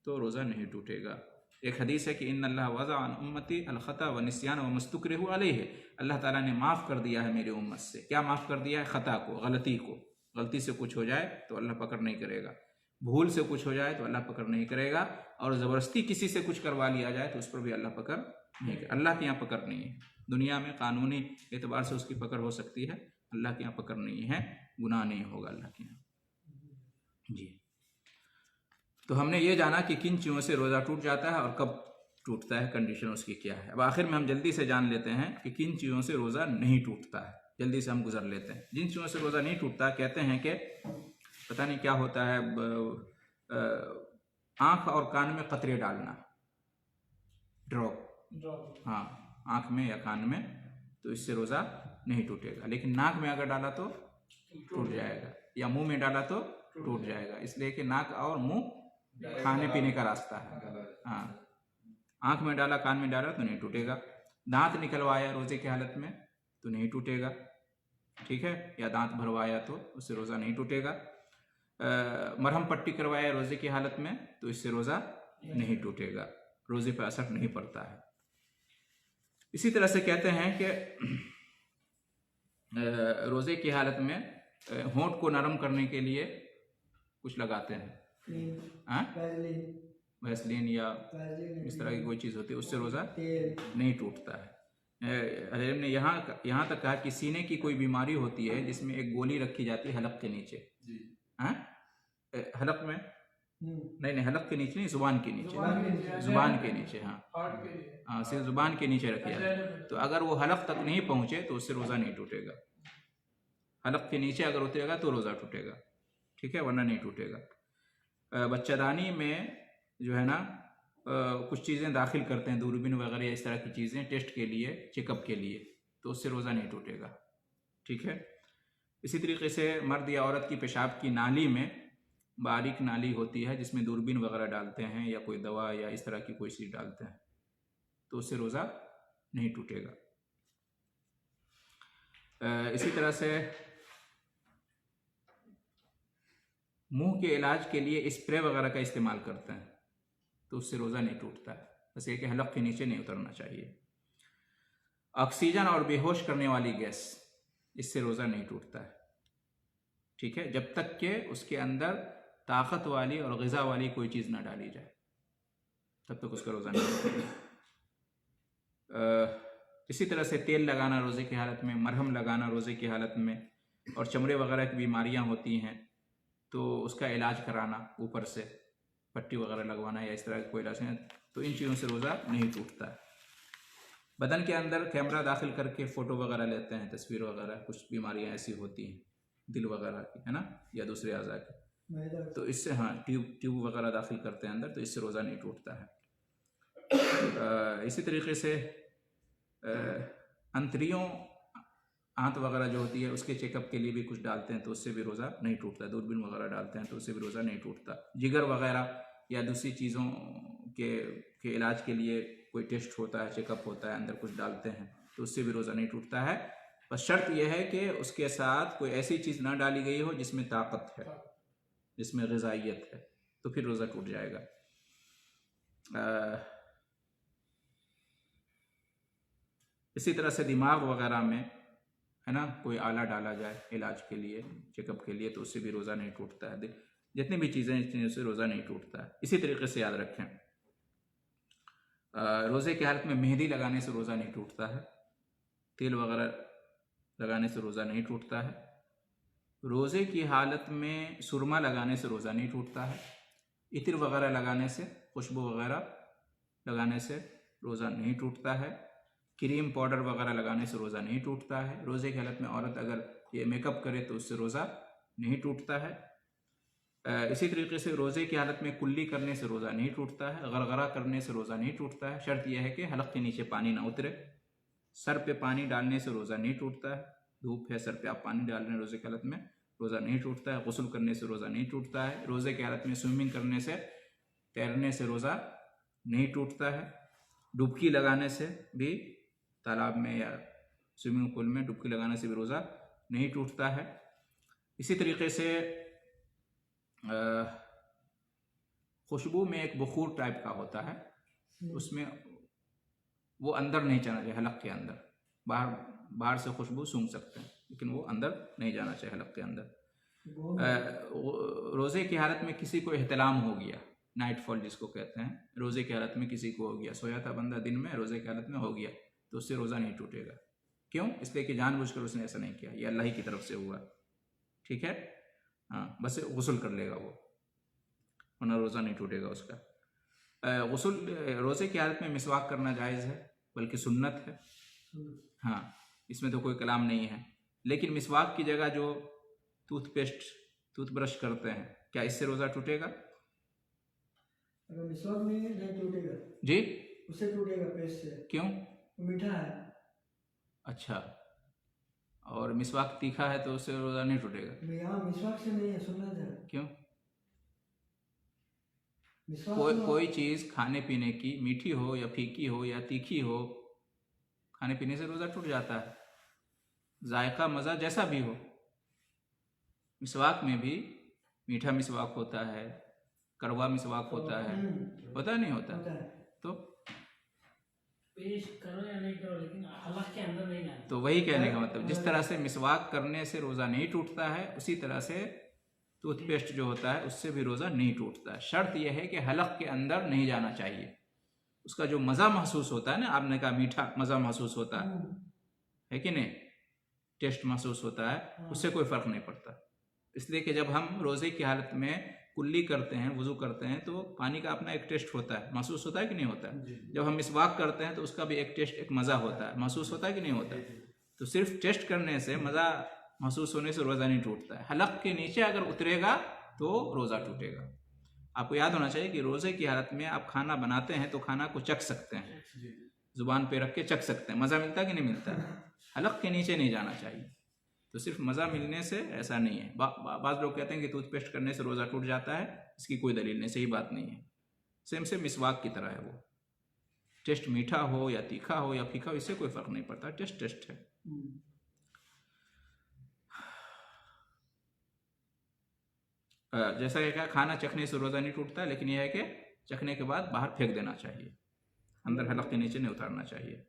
तो रोज़ा नहीं टूटेगा। एक हदीस है कि इन्नल्लाह वज़अ अन उम्मती अल-ख़ता व निस्यान व मस्तुकरिहु अलैहि, अल्लाह ताला ने माफ़ कर दिया है मेरी उम्मत से। क्या माफ़ कर दिया है? ख़ता को, गलती को। गलती से कुछ हो जाए तो अल्लाह पकड़ नहीं करेगा, भूल से कुछ हो जाए तो अल्लाह पकड़ नहीं करेगा, और ज़बरदस्ती किसी से कुछ करवा लिया जाए तो उस पर भी अल्लाह पकड़ नहीं करेगा। अल्लाह के यहाँ पकड़ नहीं है। दुनिया में कानूनी एतबार से उसकी पकड़ हो सकती है, अल्लाह के यहाँ पकड़ नहीं है, गुनाह नहीं होगा अल्लाह के यहाँ। जी, तो हमने ये जाना कि किन चीज़ों से रोज़ा टूट जाता है और कब टूटता है, कंडीशन उसकी क्या है। अब आखिर में हम जल्दी से जान लेते हैं कि किन चीज़ों से रोज़ा नहीं टूटता है। जल्दी से हम गुजर लेते हैं। जिन चीज़ों से रोज़ा नहीं टूटता, कहते हैं कि पता नहीं क्या होता है, आँख और कान में कतरे डालना, ड्रॉप, हाँ, आँख में या कान में, तो इससे रोज़ा नहीं टूटेगा। लेकिन नाक में अगर डाला तो टूट जाएगा, या मुंह में डाला तो टूट जाएगा, इसलिए कि नाक और मुंह खाने पीने का रास्ता है। हाँ, आँख में डाला, कान में डाला तो नहीं टूटेगा। दांत निकलवाया रोज़े की हालत में तो नहीं टूटेगा, ठीक है, या दांत भरवाया तो उससे रोज़ा नहीं टूटेगा। मरहम पट्टी करवाया रोज़े की हालत में तो इससे रोज़ा नहीं टूटेगा, रोज़े पर असर नहीं पड़ता है। इसी तरह से कहते हैं कि रोज़े की हालत में होंठ को नरम करने के लिए कुछ लगाते हैं, वैसलीन या इस तरह की कोई चीज़ होती है, उससे रोज़ा नहीं टूटता है। अलीम ने यहाँ तक कहा कि सीने की कोई बीमारी होती है जिसमें एक गोली रखी जाती है हलक के नीचे, हलक में नहीं, हलक के नीचे नहीं, जुबान के नीचे, जुबान के नीचे, हाँ, सिर्फ जुबान के नीचे रखी जाती है। तो अगर वो हलक तक नहीं पहुँचे तो उससे रोज़ा नहीं टूटेगा। हलक के नीचे अगर उतरेगा तो रोज़ा टूटेगा, ठीक है, वरना नहीं टूटेगा। बच्चादानी में जो है ना कुछ चीज़ें दाखिल करते हैं, दूरबीन वगैरह या इस तरह की चीज़ें, टेस्ट के लिए, चेकअप के लिए, तो उससे रोज़ा नहीं टूटेगा, ठीक है। इसी तरीके से मर्द या औरत की पेशाब की नाली में बारीक नाली होती है जिसमें दूरबीन वगैरह डालते हैं या कोई दवा या इस तरह की कोई चीज़ डालते हैं, तो उससे रोज़ा नहीं टूटेगा। इसी तरह से मुंह के इलाज के लिए स्प्रे वगैरह का इस्तेमाल करते हैं तो उससे रोज़ा नहीं टूटता है, बस ये कि हलक के नीचे नहीं उतरना चाहिए। ऑक्सीजन और बेहोश करने वाली गैस, इससे रोज़ा नहीं टूटता है, ठीक है, जब तक कि उसके अंदर ताकत वाली और ग़िज़ा वाली कोई चीज़ ना डाली जाए, तब तक उसका रोज़ा नहीं टूटेगा। इसी तरह से तेल लगाना रोज़े की हालत में, मरहम लगाना रोज़े की हालत में, और चमड़े वगैरह की बीमारियां होती हैं तो उसका इलाज कराना, ऊपर से पट्टी वगैरह लगवाना या इस तरह कोई इलाज है, तो इन चीज़ों से रोज़ा नहीं टूटता है। बदन के अंदर कैमरा दाखिल करके फ़ोटो वगैरह लेते हैं, तस्वीर वगैरह, कुछ बीमारियां ऐसी होती हैं दिल वगैरह की, है ना, या दूसरे अज़ा की, तो इससे, हाँ, ट्यूब वगैरह दाखिल करते हैं अंदर, तो इससे रोज़ा नहीं टूटता है। इसी तरीके से अंतरियों, आंत वगैरह जो होती है उसके चेकअप के लिए भी कुछ डालते हैं तो उससे भी रोज़ा नहीं टूटता। दूरबीन वगैरह डालते हैं तो उससे भी रोज़ा नहीं टूटता। जिगर वगैरह या दूसरी चीज़ों के इलाज के लिए कोई टेस्ट होता है, चेकअप होता है, अंदर कुछ डालते हैं तो उससे भी रोज़ा नहीं टूटता है। बस शर्त यह है कि उसके साथ कोई ऐसी चीज़ ना डाली गई हो जिसमें ताकत है, जिसमें ग़िज़ाइयत है, तो फिर रोज़ा टूट जाएगा। इसी तरह से दिमाग वगैरह में, है ना, कोई आला डाला जाए इलाज के लिए, चेकअप के लिए, तो उससे भी रोज़ा नहीं टूटता है। जितनी भी चीज़ें, इस चीज़ों से रोज़ा नहीं टूटता है। इसी तरीके से याद रखें, रोज़े की हालत में मेहंदी लगाने से रोज़ा नहीं टूटता है, तेल वगैरह लगाने से रोज़ा नहीं टूटता है, रोज़े की हालत में सुरमा लगाने से रोज़ा नहीं टूटता है, इत्र वगैरह लगाने से, खुशबू वगैरह लगाने से रोज़ा नहीं टूटता है, क्रीम पाउडर वगैरह लगाने से रोज़ा नहीं टूटता है। रोज़े की हालत में औरत अगर ये मेकअप करे तो उससे रोज़ा नहीं टूटता है। इसी तरीके से रोज़े की हालत में कुल्ली करने से रोज़ा नहीं टूटता है, गरगरा करने से रोज़ा नहीं टूटता है। शर्त यह है कि हलक के नीचे पानी ना उतरे। सर पे पानी डालने से रोज़ा नहीं टूटता है, धूप है, सर पे आप पानी डाल रहे हैं रोज़े की हालत में, रोज़ा नहीं टूटता है। गुस्ल करने से रोज़ा नहीं टूटता है। रोज़े की हालत में स्विमिंग करने से, तैरने से रोज़ा नहीं टूटता है। डुबकी लगाने से भी, तालाब में या स्विमिंग पूल में डुबकी लगाने से भी रोज़ा नहीं टूटता है। इसी तरीके से खुशबू में एक बुखूर टाइप का होता है, उसमें वो अंदर नहीं जाना चाहिए, हलक के अंदर। बाहर से खुशबू सूंघ सकते हैं, लेकिन वो अंदर नहीं जाना चाहिए, हलक के अंदर। रोज़े की हालत में किसी को एहतलाम हो गया, नाइट फॉल जिसको कहते हैं, रोज़े की हालत में किसी को हो गया, सोया था बंदा दिन में, रोज़े की हालत में हो गया, तो उससे रोज़ा नहीं टूटेगा। क्यों? इसलिए कि जानबूझकर उसने ऐसा नहीं किया, ये अल्लाह ही की तरफ से हुआ। ठीक है, हाँ, बस गुस्ल कर लेगा वो, वरना रोज़ा नहीं टूटेगा उसका। गुस्ल रोज़े की हालत में मिसवाक करना जायज़ है, बल्कि सुन्नत है। हाँ, इसमें तो कोई कलाम नहीं है। लेकिन मिसवाक की जगह जो टूथब्रश करते हैं, क्या इससे रोज़ा टूटेगा? अगर मिसवाक नहीं टूटेगा जी, उससे टूटेगा पेस्ट से। क्यों? वो मीठा है। अच्छा, और मिसवाक तीखा है तो उससे रोज़ा नहीं टूटेगा? यहाँ मिसवाक से नहीं है, सुन्नत है। क्यों? मिसवाक कोई चीज़ खाने पीने की, मीठी हो या फीकी हो या तीखी हो, खाने पीने से रोज़ा टूट जाता है, जायका मज़ा जैसा भी हो। मिसवाक में भी मीठा मिसवाक होता है, कड़वा मिसवाक होता है, होता नहीं होता? तो पेश करो या नहीं करो, लेकिन हलक के अंदर नहीं जाना। तो वही कहने का मतलब, जिस तरह से मिसवाक करने से रोज़ा नहीं टूटता है, उसी तरह से टूथपेस्ट जो होता है उससे भी रोज़ा नहीं टूटता है। शर्त यह है कि हलक के अंदर नहीं जाना चाहिए। उसका जो मज़ा महसूस होता है ना, आपने कहा मीठा मज़ा महसूस होता है कि नहीं, टेस्ट महसूस होता है, उससे कोई फ़र्क नहीं पड़ता। इसलिए कि जब हम रोज़े की हालत में कुल्ली करते हैं, वज़ू करते हैं, तो पानी का अपना एक टेस्ट होता है, महसूस होता है कि नहीं होता है? जब हम मिसवाक करते हैं तो उसका भी एक टेस्ट, एक मज़ा होता है, महसूस होता है कि नहीं होता है? तो सिर्फ टेस्ट करने से, मज़ा महसूस होने से रोज़ा नहीं टूटता है। हलक के नीचे अगर उतरेगा तो रोज़ा टूटेगा। आपको याद होना चाहिए कि रोज़े की हालत में आप खाना बनाते हैं तो खाना को चख सकते हैं, ज़ुबान पे रख के चख सकते हैं, मज़ा मिलता है कि नहीं मिलता है? हलक के नीचे नहीं जाना चाहिए। तो सिर्फ मज़ा मिलने से ऐसा नहीं है। बाज़ लोग कहते हैं कि टूथपेस्ट करने से रोज़ा टूट जाता है, इसकी कोई दलील नहीं, सही बात नहीं है। सेम से मिसवाक की तरह है वो, टेस्ट मीठा हो या तीखा हो या फीका हो, इससे कोई फ़र्क नहीं पड़ता, टेस्ट है। जैसा कि खाना चखने से रोज़ा नहीं टूटता, लेकिन यह है कि चखने के बाद बाहर फेंक देना चाहिए, अंदर हलक के नीचे नहीं उतारना चाहिए।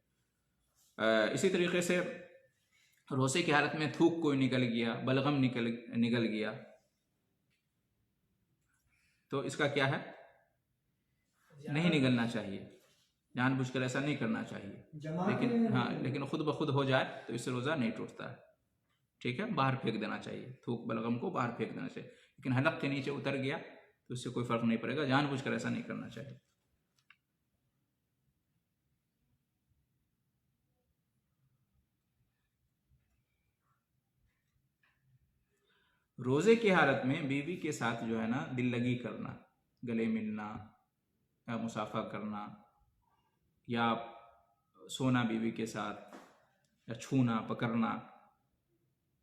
इसी तरीके से रोज़े की हालत में थूक कोई निकल गया, बलगम निकल गया, तो इसका क्या है? नहीं निकलना चाहिए, जानबूझकर ऐसा नहीं करना चाहिए। लेकिन खुद ब खुद हो जाए तो इससे रोज़ा नहीं टूटता है। ठीक है, बाहर फेंक देना चाहिए, थूक बलगम को बाहर फेंक देना चाहिए। लेकिन हलक के नीचे उतर गया तो इससे कोई फ़र्क नहीं पड़ेगा, जानबूझकर ऐसा नहीं करना चाहिए। रोज़े की हालत में बीवी के साथ जो है ना, दिल लगी करना, गले मिलना या मुसाफा करना या सोना बीवी के साथ या छूना पकड़ना,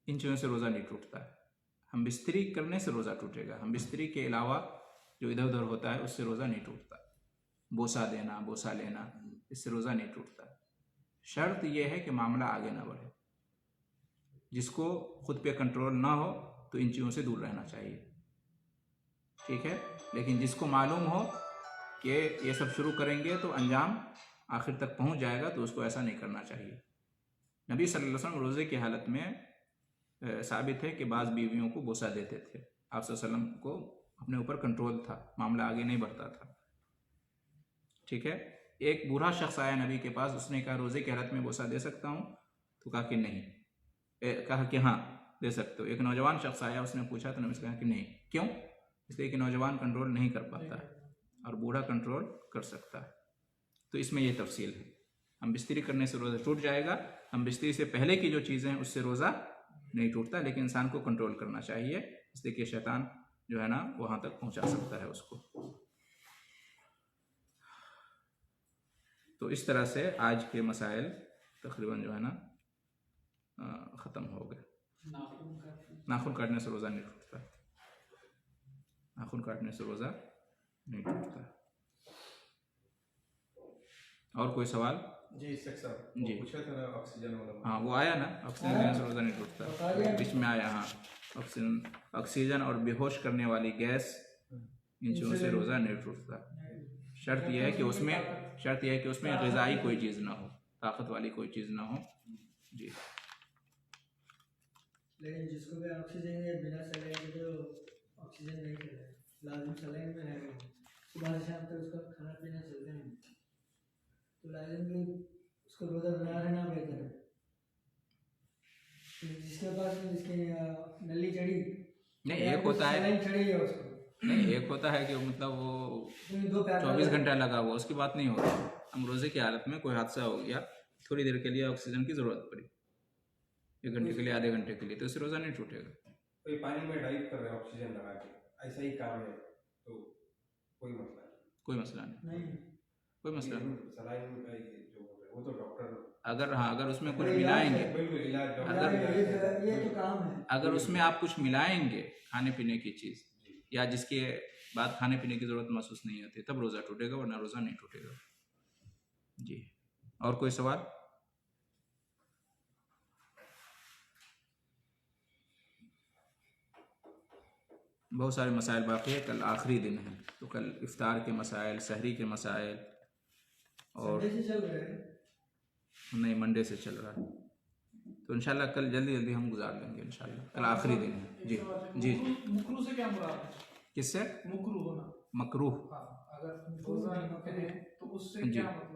इन चीज़ों से रोज़ा नहीं टूटता है। हम बिस्तरी करने से रोज़ा टूटेगा, हम बिस्तरी के अलावा जो इधर उधर होता है उससे रोज़ा नहीं टूटता। बोसा देना, बोसा लेना, इससे रोज़ा नहीं टूटता। शर्त यह है कि मामला आगे ना बढ़े। जिसको खुद पे कंट्रोल ना हो तो इन चीज़ों से दूर रहना चाहिए। ठीक है, लेकिन जिसको मालूम हो कि ये सब शुरू करेंगे तो अंजाम आखिर तक पहुंच जाएगा, तो उसको ऐसा नहीं करना चाहिए। नबी सल्लल्लाहु अलैहि वसल्लम रोज़े की हालत में साबित है कि बाज़ बीवियों को बोसा देते थे। आप सल्लल्लाहु अलैहि वसल्लम को अपने ऊपर कंट्रोल था, मामला आगे नहीं बढ़ता था। ठीक है, एक बूढ़ा शख्स आया नबी के पास, उसने कहा रोज़े की हालत में बोसा दे सकता हूँ? तो कहा कि नहीं। कहा कि हाँ दे सकते हो। एक नौजवान शख्स आया, उसने पूछा तो नबी से कहा कि नहीं। क्यों? इसलिए कि नौजवान कंट्रोल नहीं कर पाता है और बूढ़ा कंट्रोल कर सकता है। तो इसमें यह तफसील है। हम बिस्तरी करने से रोज़ा टूट जाएगा, हम बिस्तरी से पहले की जो चीज़ें हैं उससे रोज़ा नहीं टूटता, लेकिन इंसान को कंट्रोल करना चाहिए, इसलिए कि शैतान जो है ना वहाँ तक पहुँचा सकता है उसको। तो इस तरह से आज के मसाइल तकरीबन जो है ना ख़त्म हो गए। नाखून काटने से रोज़ा नहीं टूटता, नाखून काटने से रोज़ा नहीं टूटता। और कोई सवाल? जी साहब, जी पूछा था ना ऑक्सीजन वाला। हाँ वो आया ना, ऑक्सीजन लेने से रोज़ा नहीं टूटता, बीच में आया। हाँ, ऑक्सीजन और बेहोश करने वाली गैस इन चीज़ों से रोज़ा नहीं टूटता। शर्त यह है कि उसमें ग़िज़ाई कोई चीज़ ना हो, ताकत वाली कोई चीज़ ना हो। जी। लेकिन जिसको भी ऑक्सीजन या बिना सलाइन के तो ऑक्सीजन नहीं चलेगा, लाजिम सलाइन में रहेगा। सुबह से शाम तक उसका खाना पीना चलता है, तो लाजिम भी उसको रोज़ा बना रहना बेहतर है। जिसके पास जिसकी नली चढ़ी नहीं, एक होता है सलाइन चढ़ी है उसको, नहीं, एक होता है कि मतलब वो 24 घंटा लगा हुआ, उसकी बात नहीं होती। हम रोज़े की हालत में कोई हादसा हो गया, थोड़ी देर के लिए ऑक्सीजन की ज़रूरत पड़ी, 1 घंटे के लिए, आधे घंटे के लिए, तो इससे रोज़ा नहीं टूटेगा। कोई पानी में डाइव कर रहे हैं ऑक्सीजन लगा के, ऐसा ही काम है तो कोई मसला नहीं। कोई मसला नहीं, कोई मसला नहीं। सलाइन का ये जो वो तो डॉक्टर अगर उसमें कुछ मिलाएंगे, बिल्कुल इलाज ये तो काम है। अगर उसमें आप कुछ मिलाएंगे खाने पीने की चीज़, या जिसके बाद खाने पीने की ज़रूरत महसूस नहीं होती, तब रोज़ा टूटेगा, वरना रोज़ा नहीं टूटेगा। जी। और कोई सवाल? बहुत सारे मसाइल बाकी है, कल आखिरी दिन है, तो कल इफ्तार के मसाइल, सहरी के मसाइल, और संडे से चल रहे हैं, नहीं मंडे से चल रहा है, तो इंशाल्लाह कल जल्दी हम गुजार लेंगे इंशाल्लाह। कल आखिरी दिन है। जी जी। मुकरू से क्या मुराद है? किससे? मुकरू होना, मकरूह। हाँ, अगर रोजा करें तो उससे जी। क्या मतलब?